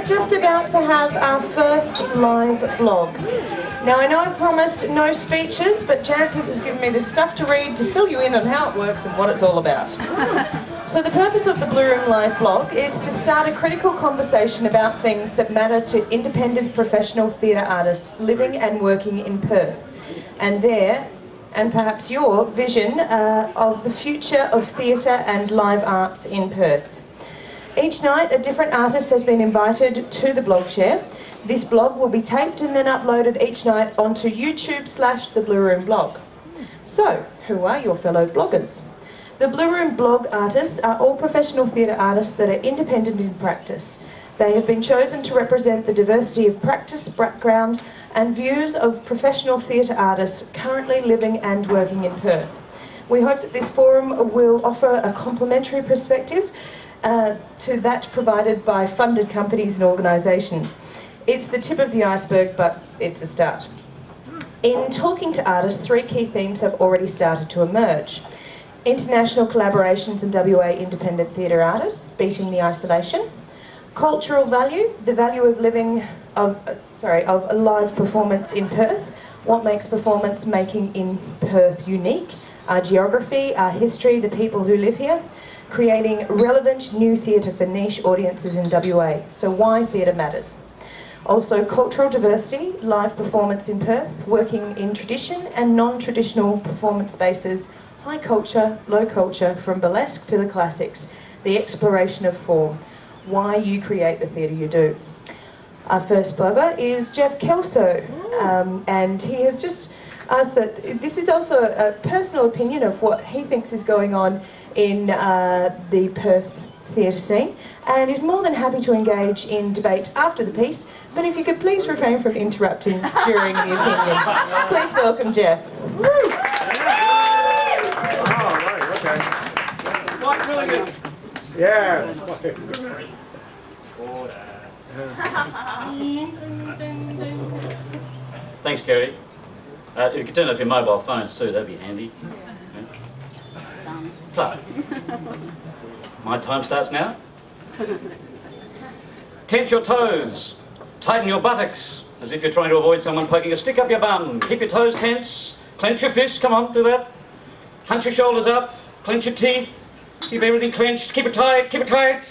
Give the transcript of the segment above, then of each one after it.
we're just about to have our first live blog. Now I know I promised no speeches, but Jancis has given me this stuff to read to fill you in on how it works and what it's all about. So the purpose of the Blue Room Live blog is to start a critical conversation about things that matter to independent professional theatre artists living and working in Perth, and their, and perhaps your, vision of the future of theatre and live arts in Perth. Each night, a different artist has been invited to the blog share. This blog will be taped and then uploaded each night onto YouTube/The Blue Room blog. So, who are your fellow bloggers? The Blue Room blog artists are all professional theatre artists that are independent in practice. They have been chosen to represent the diversity of practice, background and views of professional theatre artists currently living and working in Perth. We hope that this forum will offer a complementary perspective to that provided by funded companies and organisations. It's the tip of the iceberg, but it's a start. In talking to artists, three key themes have already started to emerge. International collaborations and WA independent theatre artists, beating the isolation. Cultural value, the value of of a live performance in Perth. What makes performance making in Perth unique? Our geography, our history, the people who live here. Creating relevant new theatre for niche audiences in WA. So why theatre matters. Also cultural diversity, live performance in Perth, working in tradition and non-traditional performance spaces, high culture, low culture, from burlesque to the classics, the exploration of form, why you create the theatre you do. Our first blogger is Geoff Kelso, and he has just asked that this is also a personal opinion of what he thinks is going on in the Perth theatre scene, and is more than happy to engage in debate after the piece, but if you could please refrain from interrupting during the opinion. Please welcome Geoff. Oh, right, okay. Quite really good. Yeah. Thanks, Kerry. You can turn off your mobile phones too, that'd be handy. Clark. My time starts now. Tent your toes. Tighten your buttocks, as if you're trying to avoid someone poking a stick up your bum. Keep your toes tense. Clench your fists. Come on, do that. Hunch your shoulders up. Clench your teeth. Keep everything clenched. Keep it tight. Keep it tight.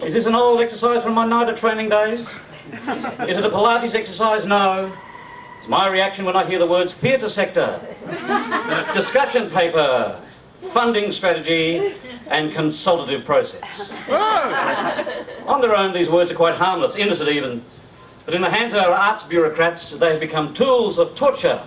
Is this an old exercise from my NIDA training days? Is it a Pilates exercise? No. It's my reaction when I hear the words theatre sector, discussion paper, funding strategy and consultative process. On their own, these words are quite harmless, innocent even, but in the hands of our arts bureaucrats, they have become tools of torture,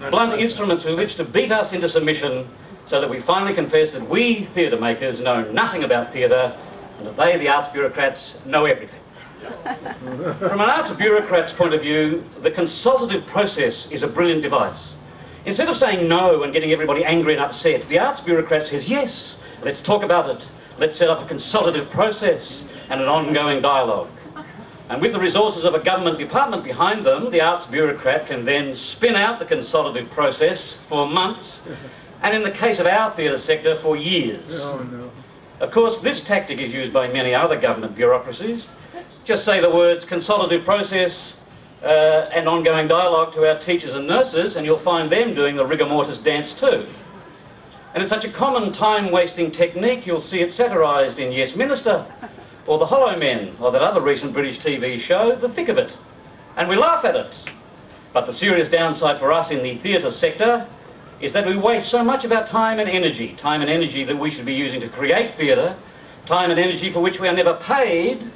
blunt instruments with which to beat us into submission, so that we finally confess that we theatre makers know nothing about theatre, and that they, the arts bureaucrats, know everything. From an arts bureaucrat's point of view, the consultative process is a brilliant device. Instead of saying no and getting everybody angry and upset, the arts bureaucrat says, yes, let's talk about it. Let's set up a consultative process and an ongoing dialogue. And with the resources of a government department behind them, the arts bureaucrat can then spin out the consultative process for months, and in the case of our theatre sector, for years. Oh, no. Of course, this tactic is used by many other government bureaucracies. Just say the words consultative process and ongoing dialogue to our teachers and nurses, and you'll find them doing the rigor mortis dance too. And it's such a common time-wasting technique, you'll see it satirised in Yes Minister, or The Hollow Men, or that other recent British TV show, The Thick of It. And we laugh at it. But the serious downside for us in the theatre sector is that we waste so much of our time and energy that we should be using to create theatre, time and energy for which we are never paid,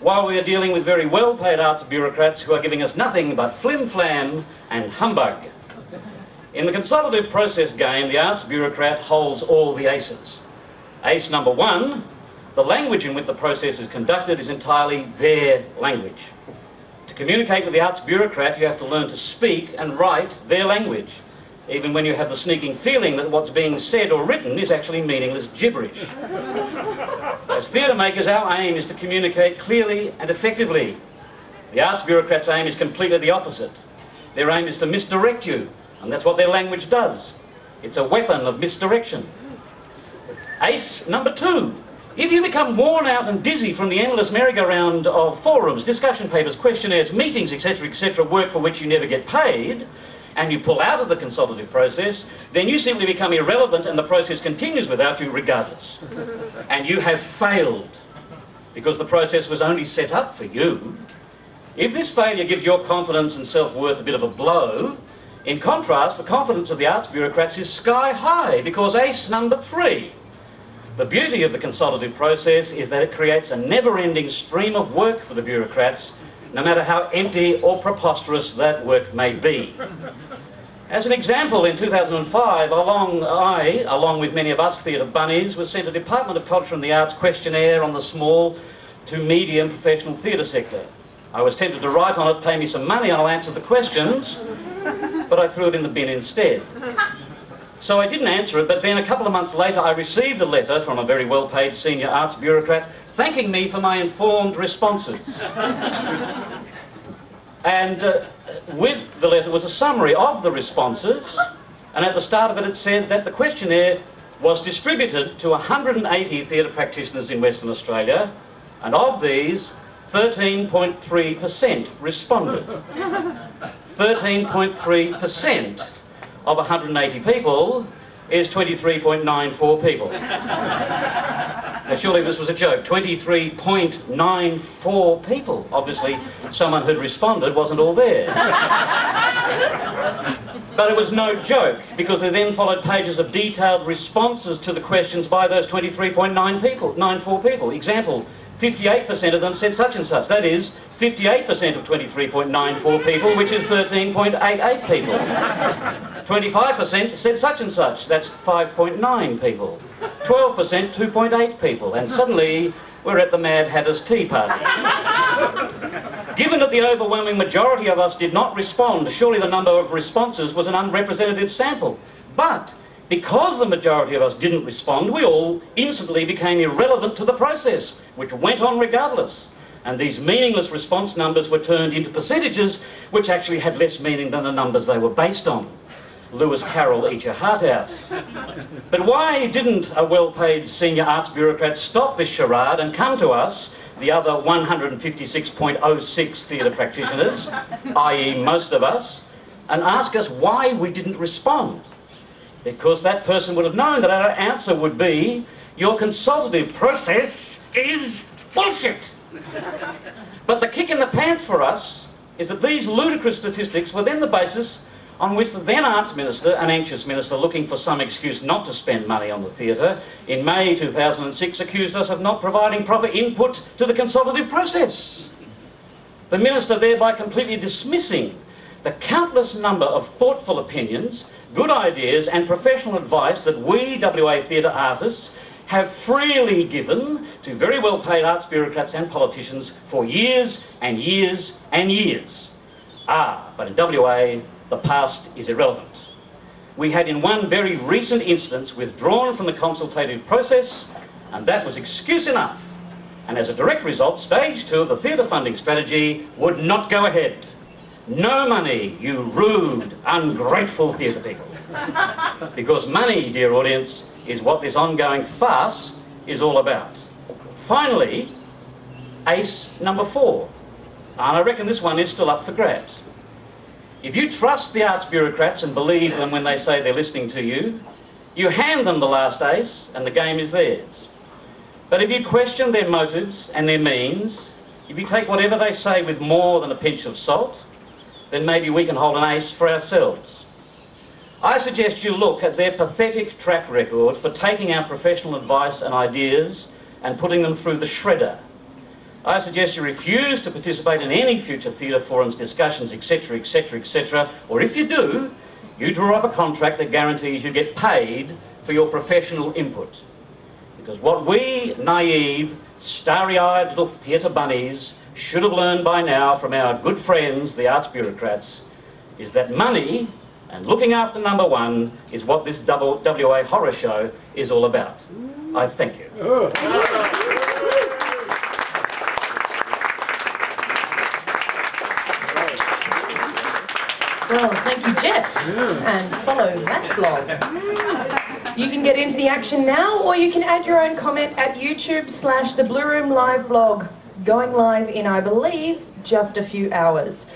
while we are dealing with very well-paid arts bureaucrats who are giving us nothing but flim-flam and humbug. In the consultative process game, the arts bureaucrat holds all the aces. Ace number one, the language in which the process is conducted is entirely their language. To communicate with the arts bureaucrat, you have to learn to speak and write their language, even when you have the sneaking feeling that what's being said or written is actually meaningless gibberish. As theatre makers, our aim is to communicate clearly and effectively. The arts bureaucrat's aim is completely the opposite. Their aim is to misdirect you, and that's what their language does. It's a weapon of misdirection. Ace number two, If you become worn out and dizzy from the endless merry-go-round of forums, discussion papers, questionnaires, meetings, etc., work for which you never get paid, and you pull out of the consultative process, then you simply become irrelevant and the process continues without you regardless. And you have failed, because the process was only set up for you. If this failure gives your confidence and self-worth a bit of a blow, in contrast, the confidence of the arts bureaucrats is sky high, because ace number 3. The beauty of the consultative process is that it creates a never-ending stream of work for the bureaucrats, no matter how empty or preposterous that work may be. As an example, in 2005, along with many of us theatre bunnies, was sent a Department of Culture and the Arts questionnaire on the small to medium professional theatre sector. I was tempted to write on it, pay me some money and I'll answer the questions, but I threw it in the bin instead. So I didn't answer it, but then a couple of months later I received a letter from a very well-paid senior arts bureaucrat thanking me for my informed responses. And with the letter was a summary of the responses, and at the start of it it said that the questionnaire was distributed to 180 theatre practitioners in Western Australia, and of these 13.3% responded. 13.3% of 180 people is 23.94 people. Now surely this was a joke. 23.94 people. Obviously someone who'd responded wasn't all there. But it was no joke, because there then followed pages of detailed responses to the questions by those 93.94 people. Example, 58% of them said such and such. That is, 58% of 23.94 people, which is 13.88 people. 25% said such and such. That's 5.9 people. 12%, 2.8 people. And suddenly, we're at the Mad Hatter's Tea Party. Given that the overwhelming majority of us did not respond, surely the number of responses was an unrepresentative sample. But because the majority of us didn't respond, we all instantly became irrelevant to the process, which went on regardless. And these meaningless response numbers were turned into percentages which actually had less meaning than the numbers they were based on. Lewis Carroll, eat your heart out. But why didn't a well-paid senior arts bureaucrat stop this charade and come to us, the other 156.06 theatre practitioners, i.e. most of us, and ask us why we didn't respond? Because that person would have known that our answer would be, your consultative process is bullshit. But the kick in the pants for us is that these ludicrous statistics were then the basis on which the then Arts Minister, an anxious minister looking for some excuse not to spend money on the theatre, in May 2006 accused us of not providing proper input to the consultative process. The Minister thereby completely dismissing the countless number of thoughtful opinions, good ideas and professional advice that we WA theatre artists have freely given to very well-paid arts bureaucrats and politicians for years and years and years. But in WA, the past is irrelevant. We had in one very recent instance withdrawn from the consultative process, and that was excuse enough. And as a direct result, stage 2 of the theatre funding strategy would not go ahead. No money, you rude, ungrateful theatre people. Because money, dear audience, is what this ongoing farce is all about. Finally, ace number 4. And I reckon this one is still up for grabs. If you trust the arts bureaucrats and believe them when they say they're listening to you, you hand them the last ace and the game is theirs. But if you question their motives and their means, if you take whatever they say with more than a pinch of salt, then maybe we can hold an ace for ourselves. I suggest you look at their pathetic track record for taking our professional advice and ideas and putting them through the shredder. I suggest you refuse to participate in any future theatre forums, discussions, etc., etc., etc., or if you do, you draw up a contract that guarantees you get paid for your professional input. Because what we naive, starry-eyed little theatre bunnies should have learned by now from our good friends, the arts bureaucrats, is that money and looking after number 1 is what this WA horror show is all about. I thank you. Well, thank you, Geoff, and follow that blog. You can get into the action now, or you can add your own comment at YouTube/The Blue Room Live blog. Going live in, I believe, just a few hours.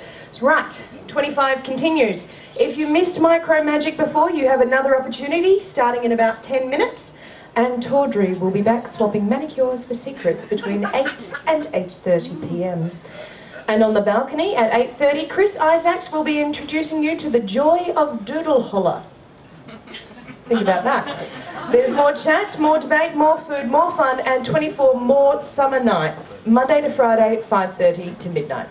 Right, 25 continues. If you missed Micro Magic before, you have another opportunity starting in about 10 minutes. And Tawdry will be back swapping manicures for secrets between 8 and 8:30 p.m. And on the balcony at 8:30, Chris Isaacs will be introducing you to the joy of doodle holler. Think about that. There's more chat, more debate, more food, more fun, and 24 more summer nights, Monday to Friday, 5:30 to midnight.